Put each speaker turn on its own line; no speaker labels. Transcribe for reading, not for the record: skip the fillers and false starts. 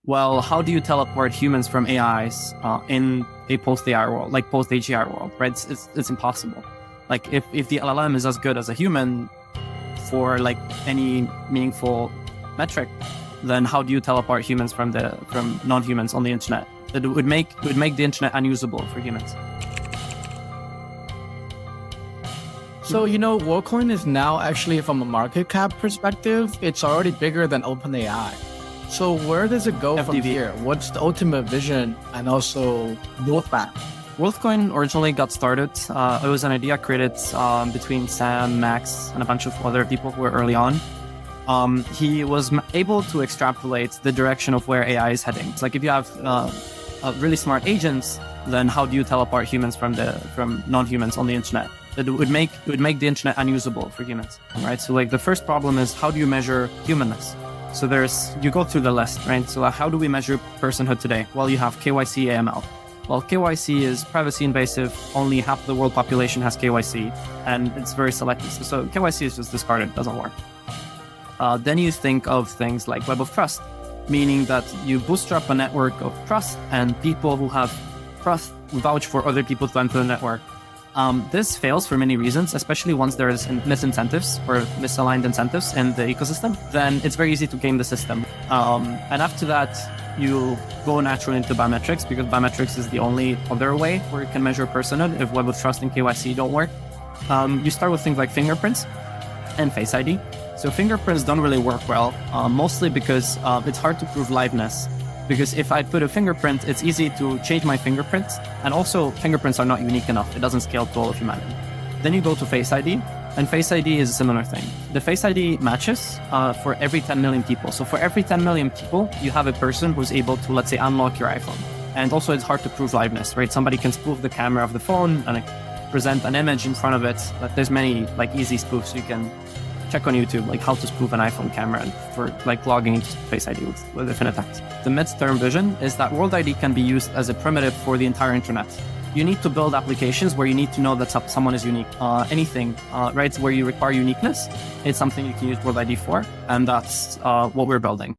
Well, how do you teleport humans from AIs in a post-AI world, like post-AGI world, right? It's impossible. Like if the LLM is as good as a human for like any meaningful metric, then how do you teleport humans from non-humans on the internet? That would make the internet unusable for humans.
So, Worldcoin is now actually, from a market cap perspective, it's already bigger than OpenAI. So where does it go from here? What's the ultimate vision and also roadmap?
Worldcoin originally got started. It was an idea created between Sam, Max, and a bunch of other people who were early on. He was able to extrapolate the direction of where AI is heading. It's like if you have really smart agents, then how do you teleport humans from non-humans on the internet? It would make the internet unusable for humans, right? So like the first problem is, how do you measure humanness? So you go through the list, right? So how do we measure personhood today? Well, you have KYC, AML. Well, KYC is privacy invasive. Only half the world population has KYC, and it's very selective. So KYC is just discarded, doesn't work. Then you think of things like Web of Trust, meaning that you bootstrap a network of trust, and people who have trust vouch for other people to enter the network. This fails for many reasons, especially once there's misincentives or misaligned incentives in the ecosystem. Then it's very easy to game the system. And after that, you go naturally into biometrics, because biometrics is the only other way where you can measure personhood if Web of Trust and KYC don't work. You start with things like fingerprints and Face ID. So fingerprints don't really work well, mostly because it's hard to prove liveness. Because if I put a fingerprint, it's easy to change my fingerprint. And also, fingerprints are not unique enough. It doesn't scale to all of humanity. Then you go to Face ID, and Face ID is a similar thing. The Face ID matches for every 10 million people. So for every 10 million people, you have a person who's able to, let's say, unlock your iPhone. And also, it's hard to prove liveness, right? Somebody can spoof the camera of the phone and present an image in front of it. But there's many easy spoofs you can check on YouTube, like how to spoof an iPhone camera for logging into Face ID with different attacks. The mid-term vision is that World ID can be used as a primitive for the entire internet. You need to build applications where you need to know that someone is unique. Anything, right, where you require uniqueness, it's something you can use World ID for, and that's what we're building.